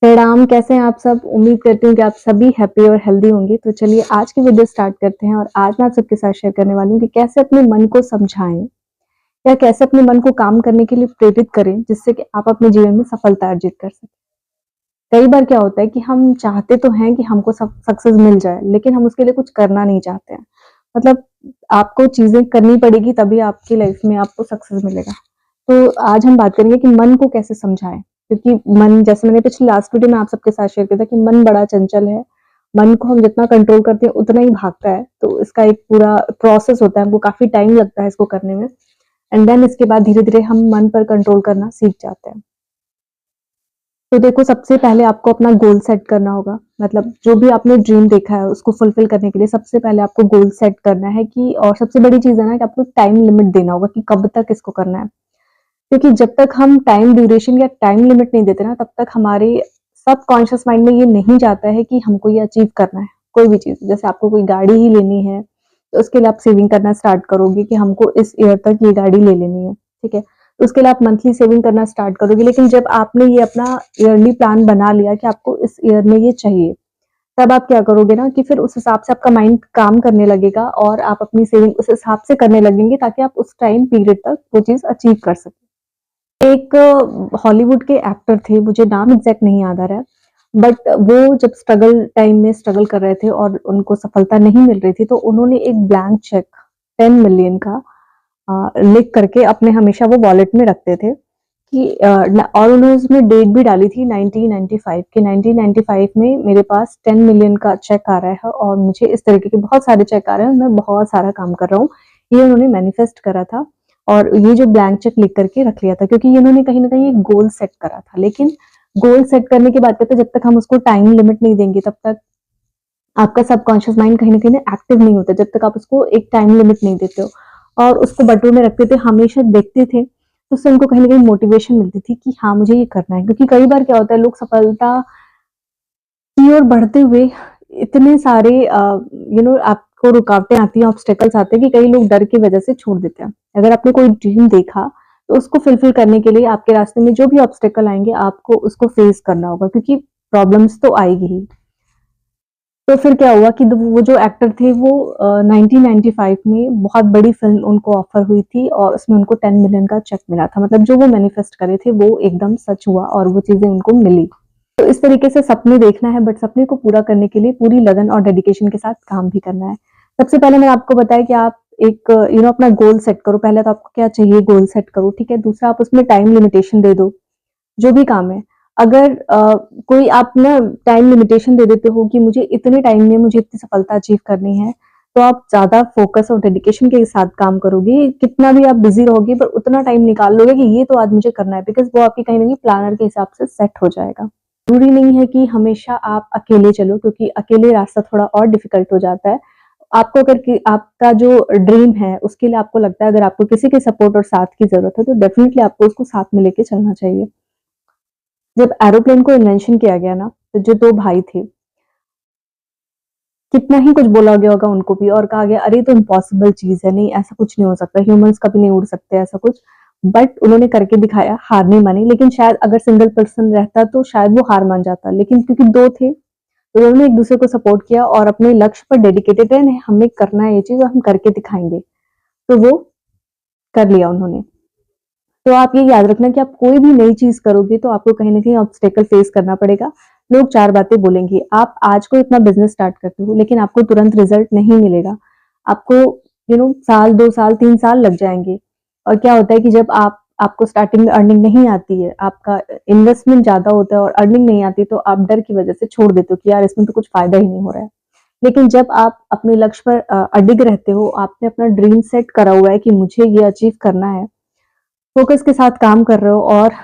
प्रणाम, कैसे हैं आप सब? उम्मीद करती हूँ कि आप सभी हैप्पी और हेल्दी होंगे। तो चलिए आज की वीडियो स्टार्ट करते हैं और आज मैं आप सबके साथ शेयर करने वाली हूँ कि कैसे अपने मन को समझाएँ या कैसे अपने मन को काम करने के लिए प्रेरित करें, जिससे कि आप अपने जीवन में सफलता अर्जित कर सकें। कई बार क्या होता है कि हम चाहते तो हैं कि हमको सक्सेस मिल जाए, लेकिन हम उसके लिए कुछ करना नहीं चाहते हैं। मतलब आपको चीज़ें करनी पड़ेगी तभी आपकी लाइफ में आपको सक्सेस मिलेगा। तो आज हम बात करेंगे कि मन को कैसे समझाएँ? क्योंकि मन जैसे मैंने पिछली लास्ट वीडियो में आप सबके साथ शेयर किया था कि मन बड़ा चंचल है। मन को हम जितना कंट्रोल करते हैं उतना ही भागता है। तो इसका एक पूरा प्रोसेस होता है, हमको काफ़ी टाइम लगता है इसको करने में एंड देन इसके बाद धीरे-धीरे हम मन पर कंट्रोल करना सीख जाते हैं। तो देखो सबसे पहले आपको अपना गोल सेट करना होगा। मतलब जो भी आपने ड्रीम देखा है उसको फुलफिल करने के लिए सबसे पहले आपको गोल सेट करना है कि और सबसे बड़ी चीज़ है ना कि आपको टाइम लिमिट देना होगा कि कब तक इसको करना है। क्योंकि जब तक हम टाइम ड्यूरेशन या टाइम लिमिट नहीं देते ना तब तक हमारे सबकॉन्शियस माइंड में ये नहीं जाता है कि हमको ये अचीव करना है, कोई भी चीज़। जैसे आपको कोई गाड़ी ही लेनी है, तो उसके लिए आप सेविंग करना स्टार्ट करोगे कि हमको इस ईयर तक ये गाड़ी ले लेनी है, ठीक है? तो उसके लिए आप मंथली सेविंग करना स्टार्ट करोगे, लेकिन जब आपने ये अपना ईयरली प्लान बना लिया कि आपको इस ईयर में ये चाहिए, तब आप क्या करोगे ना कि फिर उस हिसाब से आपका माइंड काम करने लगेगा और आप अपनी सेविंग उस हिसाब से करने लगेंगे ताकि आप उस टाइम पीरियड तक वो चीज़ अचीव कर सकें। एक हॉलीवुड के एक्टर थे, मुझे नाम एग्ज़ैक्ट नहीं याद आ रहा है, बट वो जब स्ट्रगल टाइम में स्ट्रगल कर रहे थे और उनको सफलता नहीं मिल रही थी, तो उन्होंने एक ब्लैंक चेक 10 मिलियन का लिख करके अपने हमेशा वो वॉलेट में रखते थे कि और उन्होंने उसमें डेट भी डाली थी 1995 कि 1995 में मेरे पास 10 मिलियन का चेक आ रहा है और मुझे इस तरीके के बहुत सारे चेक आ रहे हैं और मैं बहुत सारा काम कर रहा हूँ। ये उन्होंने मैनिफेस्ट करा था और ये जो ब्लैंक चेक लिख करके रख लिया था क्योंकि ये उन्होंने कहीं न कहीं एक गोल सेट करा था। लेकिन गोल सेट करने की बात करते हैं जब तक हम उसको टाइम लिमिट नहीं देंगे तब तक आपका सबकॉन्शियस माइंड कहीं न कहीं एक्टिव नहीं होता जब तक आप उसको एक टाइम लिमिट नहीं देते हो। और उसको बटुए में रखते थे, हमेशा देखते थे, तो उससे उनको कहीं न कहीं मोटिवेशन मिलती थी कि हाँ, मुझे ये करना है। क्योंकि कई बार क्या होता है लोग सफलता की ओर बढ़ते हुए इतने सारे आपको रुकावटें आती हैं, ऑब्स्टेकल्स आते हैं कि कई लोग डर की वजह से छोड़ देते हैं। अगर आपने कोई ड्रीम देखा, तो उसको फुलफिल करने के लिए आपके रास्ते में जो भी ऑब्स्टेकल आएँगे, आपको उसको फेस करना होगा क्योंकि प्रॉब्लम्स तो आएगी ही। तो फिर क्या हुआ कि वो जो एक्टर थे वो 1995 में बहुत बड़ी फ़िल्म उनको ऑफ़र हुई थी और उसमें उनको 10 मिलियन का चेक मिला था। मतलब जो वो मैनिफेस्ट करे थे वो एकदम सच हुआ और वो चीज़ें उनको मिली। तो इस तरीके से सपने देखना है बट सपने को पूरा करने के लिए पूरी लगन और डेडिकेशन के साथ काम भी करना है। सबसे पहले मैंने आपको बताया कि आप एक अपना गोल सेट करो। पहले तो आपको क्या चाहिए गोल सेट करो, ठीक है? दूसरा आप उसमें टाइम लिमिटेशन दे दो। जो भी काम है। अगर कोई आप ना टाइम लिमिटेशन दे देते हो कि मुझे इतने टाइम में मुझे इतनी सफलता अचीव करनी है, तो आप ज़्यादा फ़ोकस और डेडिकेशन के साथ काम करोगे। कितना भी आप बिज़ी रहोगे पर उतना टाइम निकाल लोगे कि ये तो आज मुझे करना है बिकॉज़ वो आपकी कहीं न कहीं प्लानर के हिसाब से सेट हो जाएगा। ज़रूरी नहीं है कि हमेशा आप अकेले चलो क्योंकि अकेले रास्ता थोड़ा और डिफ़िकल्ट हो जाता है। आपको अगर कि आपका जो ड्रीम है उसके लिए आपको लगता है अगर आपको किसी के सपोर्ट और साथ की ज़रूरत है, तो डेफ़िनिटली आपको उसको साथ में लेके चलना चाहिए। जब एरोप्लेन को इन्वेंशन किया गया ना, तो जो 2 भाई थे, कितना ही कुछ बोला गया होगा उनको भी और कहा गया, "अरे! ये तो इम्पॉसिबल चीज़ है, नहीं ऐसा कुछ नहीं हो सकता, ह्यूमन्स कभी नहीं उड़ सकते," ऐसा कुछ। बट उन्होंने करके दिखाया, हार नहीं मानी, लेकिन शायद अगर सिंगल पर्सन रहता तो शायद वो हार मान जाता। लेकिन क्योंकि 2 थे, तो दोनों ने एक-दूसरे को सपोर्ट किया और अपने लक्ष्य पर डेडिकेटेड रहे, नहीं हमें करना है ये चीज़ और हम करके दिखाएँगे। तो वो कर लिया उन्होंने। तो आप ये याद रखना कि आप कोई भी नई चीज़ करोगे तो आपको कहीं न कहीं ऑब्स्टेकल फेस करना पड़ेगा। लोग 4 बातें बोलेंगे। आप आज कोई अपना बिज़नेस स्टार्ट करते हो लेकिन आपको तुरंत रिज़ल्ट नहीं मिलेगा। आपको साल, 2 साल, 3 साल लग जाएँगे। और क्या होता है कि जब आपको स्टार्टिंग में अर्निंग नहीं आती है, आपका इन्वेस्टमेंट ज़्यादा होता है और अर्निंग नहीं आती तो आप डर की वज़ह से छोड़ देते हो कि यार इसमें तो कुछ फ़ायदा ही नहीं हो रहा है। लेकिन जब आप अपने लक्ष्य पर अडिग रहते हो, आपने अपना ड्रीम सेट करा हुआ है कि मुझे ये अचीव करना है, फ़ोकस के साथ काम कर रहे हो और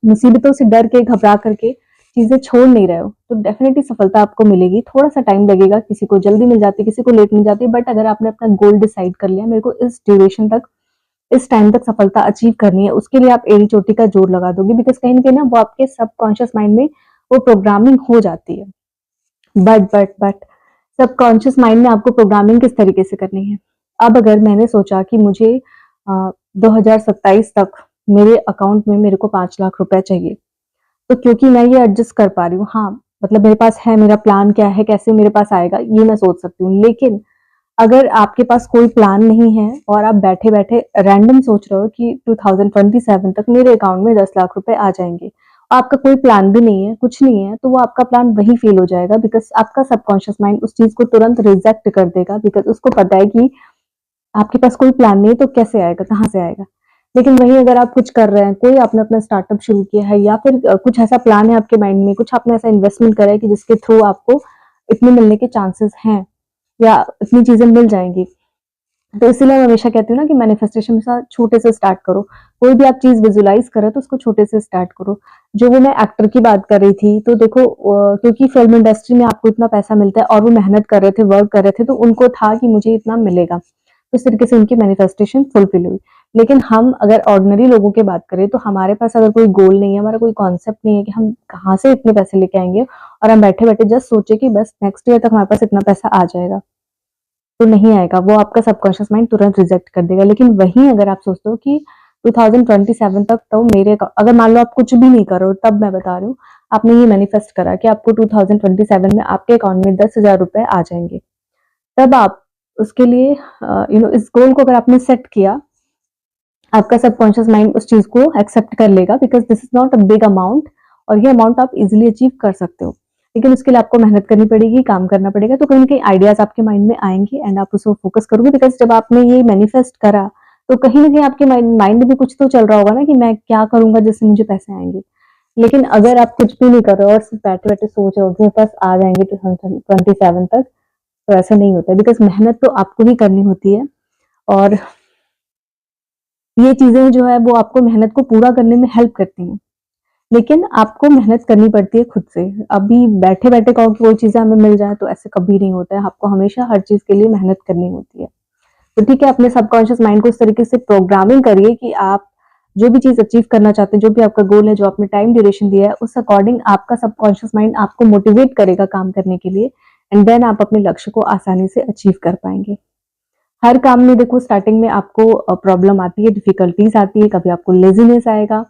मुसीबतों से डर के, घबरा करके चीज़ें छोड़ नहीं रहे हो, तो डेफ़िनिटली सफलता आपको मिलेगी। थोड़ा-सा टाइम लगेगा, किसी को जल्दी मिल जाती है, किसी को लेट मिल जाती है, बट अगर आपने अपना गोल डिसाइड कर लिया, मेरे को इस ड्यूरेशन तक, इस टाइम तक सफलता अचीव करनी है, उसके लिए आप एड़ी-चोटी का जोर लगा दोगे बिकॉज़ कहीं न कहीं ना वो आपके सबकॉन्शियस माइंड में वो प्रोग्रामिंग हो जाती है। बट सबकॉन्शियस माइंड में आपको प्रोग्रामिंग किस तरीके से करनी है? अब अगर मैंने सोचा कि मुझे 2027 तक मेरे अकाउंट में मेरे को 5 लाख रुपए चाहिए, तो क्योंकि मैं ये एडजस्ट कर पा रही हूँ, हाँ, मतलब मेरे पास है, मेरा प्लान क्या है, कैसे मेरे पास आएगा, ये मैं सोच सकती हूँ। लेकिन अगर आपके पास कोई प्लान नहीं है और आप बैठे-बैठे रैंडम सोच रहे हो कि 2027 तक मेरे अकाउंट में 10 लाख रुपए आ जाएँगे, आपका कोई प्लान भी नहीं है, कुछ नहीं है, तो वो आपका प्लान वहीं फेल हो जाएगा बिकॉज़ आपका सबकॉन्शियस माइंड उस चीज़ को तुरंत रिजेक्ट कर देगा बिकॉज़ उसको पता है कि आपके पास कोई प्लान नहीं है तो कैसे आएगा, कहाँ से आएगा? लेकिन वहीं अगर आप कुछ कर रहे हैं, कोई आपने अपना स्टार्टअप शुरू किया है या फिर कुछ ऐसा प्लान है आपके माइंड में, कुछ आपने ऐसा इन्वेस्टमेंट करा है कि जिसके थ्रू आपको इतने मिलने के चांसेस हैं या इतनी चीज़ें मिल जाएँगी। तो इसीलिए मैं हमेशा कहती हूँ ना कि मैनिफेस्टेशन हमेशा छोटे से स्टार्ट करो। कोई भी आप चीज़ विजुअलाइज़ करो तो उसको छोटे से स्टार्ट करो। जो वो मैं एक्टर की बात कर रही थी, तो देखो क्योंकि फ़िल्म इंडस्ट्री में आपको इतना पैसा मिलता है और वो मेहनत कर रहे थे, वर्क कर रहे थे, तो उनको था कि मुझे इतना मिलेगा। तो इस तरीके से उनकी मैनिफेस्टेशन फुलफिल हुई। लेकिन हम अगर ऑर्डिनरी लोगों की बात करें, तो हमारे पास अगर कोई गोल नहीं है, हमारा कोई कॉन्सेप्ट नहीं है कि हम कहाँ से इतने पैसे लेके आएँगे और हम बैठे-बैठे जस्ट सोचे कि बस नेक्स्ट ईयर तक हमारे पास इतना पैसा आ जाएगा। तो नहीं आएगा, वो आपका सबकॉन्शियस माइंड तुरंत रिजेक्ट कर देगा। लेकिन वहीं अगर आप सोचते हो कि 2027 तक तो मेरे अगर मान लो आप कुछ भी नहीं कर रहे हो, तब मैं बता रही हूँ, आपने ये मैनिफेस्ट करा कि आपको 2027 में आपके अकाउंट में 10,000 रुपए आ जाएँगे। तब आप उसके लिए इस गोल को अगर आपने सेट किया, आपका सबकॉन्शियस माइंड उस चीज़ को एक्सेप्ट कर लेगा because this is not a big amount और ये अमाउंट आप इज़िली अचीव कर सकते हो। लेकिन उसके लिए आपको मेहनत करनी पड़ेगी, काम करना पड़ेगा, तो कहीं न कहीं आइडियाज़ आपके माइंड में आएँगे एंड आप उसको फ़ोकस करोगे बिकॉज़ जब आपने ये मैनिफेस्ट करा, तो कहीं न कहीं आपके माइंड में कुछ तो चल रहा होगा ना कि मैं क्या करूँगा जिससे मुझे पैसे आएँगे। लेकिन अगर आप कुछ भी नहीं कर रहे हो और सिर्फ़ बैठे-बैठे सोच रहे हो कि मेरे पास आ जाएँगे 2027 तक, तो ऐसा नहीं होता है बिकॉज़ मेहनत तो आपको ही करनी होती है और ये चीज़ें जो है वो आपको मेहनत को पूरा करने में हेल्प करती हैं। लेकिन आपको मेहनत करनी पड़ती है खुद से। अभी बैठे-बैठे कहो कि वो चीज़ें हमें मिल जाएँ तो ऐसे कभी नहीं होता है। आपको हमेशा हर चीज़ के लिए मेहनत करनी होती है। तो ठीक है, अपने सबकॉन्शियस माइंड को इस तरीके से प्रोग्रामिंग करिए कि आप जो भी चीज़ अचीव करना चाहते हैं, जो भी आपका गोल है, जो आपने टाइम ड्यूरेशन दिया है, उस अकॉर्डिंग आपका सबकॉन्शियस माइंड आपको मोटिवेट करेगा काम करने के लिए एंड देन आप अपने लक्ष्य को आसानी से अचीव कर पाएँगे। हर काम में देखो स्टार्टिंग में आपको प्रॉब्लम आती है, डिफिकल्टीज़ आती है, कभी आपको लेज़ीनेस आएगा,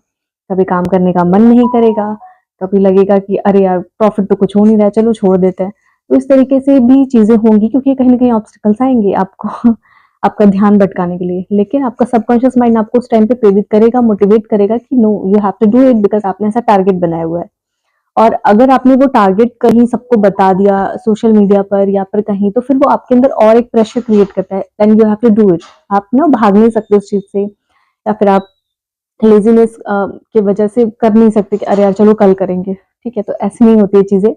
कभी काम करने का मन नहीं करेगा, कभी लगेगा कि अरे यार प्रॉफ़िट तो कुछ हो नहीं रहा है, चलो छोड़ देते हैं। तो इस तरीके से भी चीज़ें होंगी क्योंकि कहीं न कहीं ऑब्स्टेकल्स आएँगे आपको आपका ध्यान भटकाने के लिए। लेकिन आपका सबकॉन्शियस माइंड आपको उस टाइम पे प्रेरित करेगा, मोटिवेट करेगा कि no you have to do it because आपने ऐसा टारगेट बनाया हुआ है। और अगर आपने वो टारगेट कहीं सबको बता दिया सोशल मीडिया पर या फिर कहीं, तो फिर वो आपके अंदर और एक प्रेशर क्रिएट करता है and you have to do it. आप ना भाग नहीं सकते उस चीज़ से या फिर आप लेज़ीनेस की वजह से कर नहीं सकते कि अरे यार चलो कल करेंगे, ठीक है? तो ऐसी नहीं होती है चीज़ें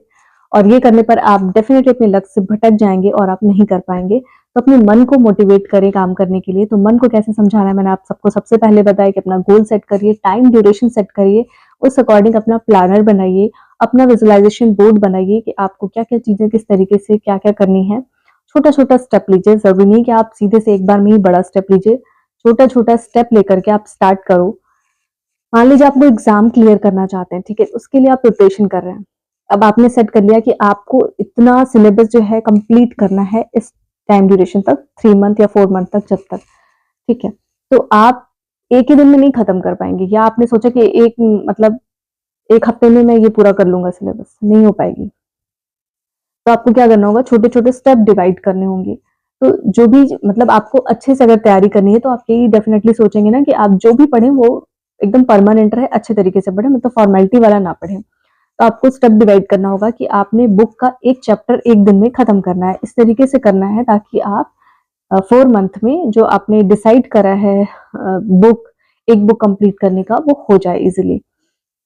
और ये करने पर आप डेफ़िनेटली अपने लक्ष्य से भटक जाएँगे और आप नहीं कर पाएँगे। तो अपने मन को मोटिवेट करें काम करने के लिए, तो मन को कैसे समझाना है मैंने आप सबको सबसे पहले बताया कि अपना गोल सेट करिए, टाइम ड्यूरेशन सेट करिए, उस अकॉर्डिंग अपना प्लानर बनाइए, अपना विजुअलाइज़ेशन बोर्ड बनाइए कि आपको क्या-क्या चीज़ें किस तरीके से क्या-क्या करनी है। छोटा-छोटा स्टेप लीजिए, ज़रूरी नहीं कि आप सीधे से एक बार में ही बड़ा स्टेप लीजिए। छोटा-छोटा स्टेप लेकर के आप स्टार्ट करो। मान लीजिए आपको एग्ज़ाम क्लियर करना चाहते हैं, ठीक है? उसके लिए आप प्रिपरेशन कर रहे हैं। अब आपने सेट कर लिया कि आपको इतना सिलेबस जो है कंप्लीट करना है इस टाइम ड्यूरेशन तक, 3 मंथ या 4 मंथ तक जब तक, ठीक है? तो आप एक ही दिन में नहीं खत्म कर पाएँगे या आपने सोचा कि एक मतलब 1 हफ्ते में मैं ये पूरा कर लूँगा सिलेबस, नहीं हो पाएगी। तो आपको क्या करना होगा, छोटे-छोटे स्टेप डिवाइड करने होंगे। तो जो भी मतलब आपको अच्छे से अगर तैयारी करनी है, तो आप यही डेफ़िनेटली सोचेंगे ना कि आप जो भी पढ़ें वो एकदम परमानेंट रहे, अच्छे तरीके से पढ़ें, मतलब फ़ॉर्मेलिटी वाला ना पढ़ें। तो आपको स्टेप डिवाइड करना होगा कि आपने बुक का 1 चैप्टर 1 दिन में खत्म करना है। इस तरीके से करना है ताकि आप 4 मंथ में जो आपने डिसाइड करा है बुक, एक बुक कंप्लीट करने का, वो हो जाए ईज़िली।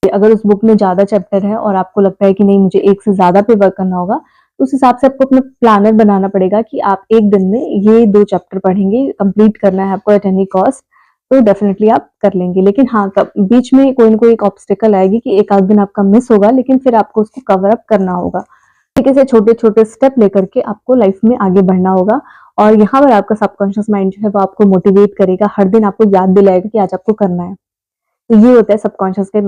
अगर उस बुक में ज़्यादा चैप्टर है और आपको लगता है कि नहीं मुझे एक से ज़्यादा पे वर्क करना होगा, तो उस हिसाब से आपको अपना प्लानर बनाना पड़ेगा कि आप 1 दिन में ये 2 चैप्टर पढ़ेंगे, कंप्लीट करना है आपको एट एनी कॉस्ट, तो डेफिनिटली आप कर लेंगे। लेकिन हाँ, कब बीच में कोई न कोई एक ऑब्स्टेकल आएगी कि एक आध दिन आपका मिस होगा, लेकिन फिर आपको उसको कवर अप करना होगा। तरीके से छोटे-छोटे स्टेप लेकर के आपको लाइफ में आगे बढ़ना होगा और यहाँ पर आपका सबकॉन्शियस माइंड जो है वो आपको मोटिवेट करेगा, हर दिन आपको याद दिलाएगा कि आज आपको करना है। तो ये होता है सबकॉन्शियस के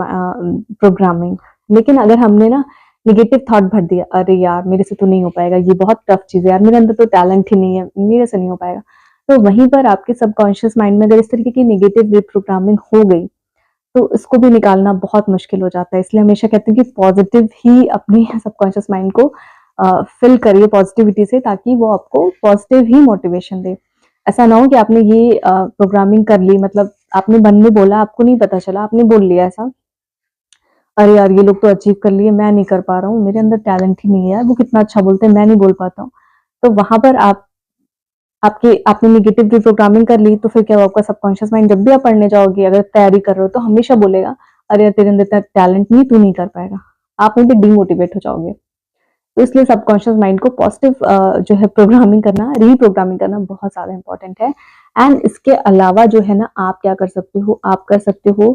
प्रोग्रामिंग। लेकिन अगर हमने ना नेगेटिव थॉट भर दिया, अरे यार मेरे से तो नहीं हो पाएगा, ये बहुत टफ चीज़ है यार, मेरे अंदर तो टैलेंट ही नहीं है, मेरे से नहीं हो पाएगा। तो वहीं पर आपके सबकॉन्शियस माइंड में अगर इस तरीके की नेगेटिव रिप्रोग्रामिंग हो गई, तो इसको भी निकालना बहुत मुश्किल हो जाता है। इसलिए हमेशा कहते हैं कि पॉजिटिव ही अपने सबकॉन्शियस माइंड को फिल करिए पॉजिटिविटी से, ताकि वो आपको पॉजिटिव ही मोटिवेशन दे। ऐसा ना हो कि आपने ये प्रोग्रामिंग कर ली, मतलब आपने मन में बोला, आपको नहीं पता चला, आपने बोल लिया ऐसा, अरे यार ये लोग तो अचीव कर लिए, मैं नहीं कर पा रहा हूँ, मेरे अंदर टैलेंट ही नहीं है, वो कितना अच्छा बोलते हैं, मैं नहीं बोल पाता हूँ। तो वहां पर आपने नेगेटिव रिप्रोग्रामिंग कर ली, तो फिर क्या होगा, आपका सबकॉन्शियस माइंड जब भी आप पढ़ने जाओगे, अगर तैयारी कर रहे हो, तो हमेशा बोलेगा, अरे यार तेरे अंदर इतना टैलेंट नहीं, तू नहीं कर पाएगा। आप वहीं पे डीमोटिवेट हो जाओगे। तो इसलिए सबकॉन्शियस माइंड को पॉजिटिव जो है प्रोग्रामिंग करना, रीप्रोग्रामिंग करना बहुत ज्यादा इंपॉर्टेंट है। एंड इसके अलावा जो है ना, आप क्या कर सकते हो, आप कर सकते हो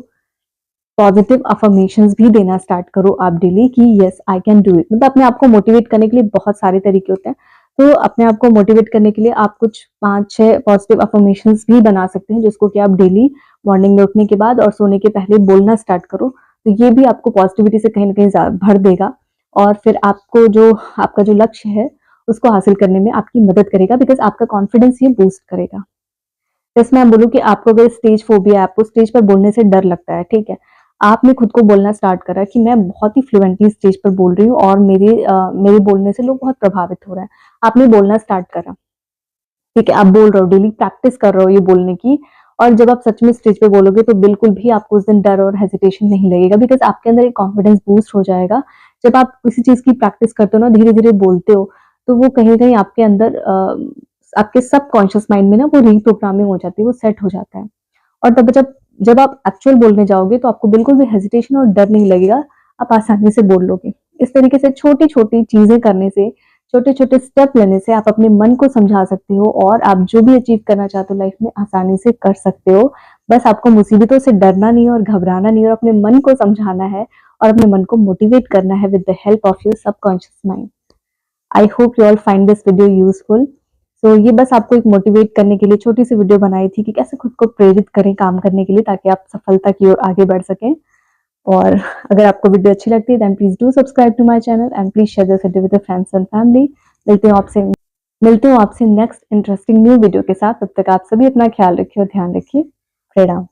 पॉजिटिव अफर्मेशंस भी देना स्टार्ट करो आप डेली, कि yes I can do it. मतलब अपने आप को मोटिवेट करने के लिए बहुत सारे तरीके होते हैं। तो अपने आप को मोटिवेट करने के लिए आप कुछ 5-6 पॉजिटिव अफर्मेशंस भी बना सकते हैं, जिसको कि आप डेली मॉर्निंग में उठने के बाद और सोने के पहले बोलना स्टार्ट करो। तो ये भी आपको पॉजिटिविटी से कहीं ना कहीं भर देगा, और फिर आपका जो लक्ष्य है उसको हासिल करने में आपकी मदद करेगा, बिकॉज आपका कॉन्फिडेंस ये बूस्ट करेगा। जैसे मैं बोलूँ कि आपको अगर स्टेज फोबिया है, आपको स्टेज पर बोलने से डर लगता है, ठीक है, आपने खुद को बोलना स्टार्ट करा कि मैं बहुत ही फ्लुएंटली स्टेज पर बोल रही हूँ और मेरे बोलने से लोग बहुत प्रभावित हो रहे हैं। आपने बोलना स्टार्ट करा, ठीक है, आप बोल रहे हो, डेली प्रैक्टिस कर रहे हो ये बोलने की, और जब आप सच में स्टेज पे बोलोगे तो बिल्कुल भी आपको उस दिन डर और हेजिटेशन नहीं लगेगा, बिकॉज आपके अंदर एक कॉन्फिडेंस बूस्ट हो जाएगा। जब आप किसी चीज की प्रैक्टिस करते हो ना, धीरे धीरे बोलते हो, तो वो कहीं ना कहीं आपके अंदर आपके सबकॉन्शियस माइंड में ना वो रीप्रोग्रामिंग हो जाती है, वो सेट हो जाता है। और तब जब जब आप एक्चुअल बोलने जाओगे तो आपको बिल्कुल भी हेजिटेशन और डर नहीं लगेगा, आप आसानी से बोल लोगे। इस तरीके से छोटी छोटी चीजें करने से, छोटे छोटे स्टेप लेने से आप अपने मन को समझा सकते हो, और आप जो भी अचीव करना चाहते हो लाइफ में आसानी से कर सकते हो। बस आपको मुसीबतों से डरना नहीं और घबराना नहीं, और अपने मन को समझाना है और अपने मन को मोटिवेट करना है with the help of your subconscious mind. I hope you all find this video useful. So ये बस आपको एक मोटिवेट करने के लिए छोटी सी वीडियो बनाई थी कि कैसे खुद को प्रेरित करें काम करने के लिए, ताकि आप सफलता की ओर आगे बढ़ सकें। और अगर आपको वीडियो अच्छी लगती है then please do subscribe to my channel and please share this video with friends and family. मिलते हूँ आपसे नेक्स्ट इंटरेस्टिंग न्यू वीडियो के साथ। तब तक आप सभी अपना ख्याल रखिए और ध्यान रखिए। प्रणाम।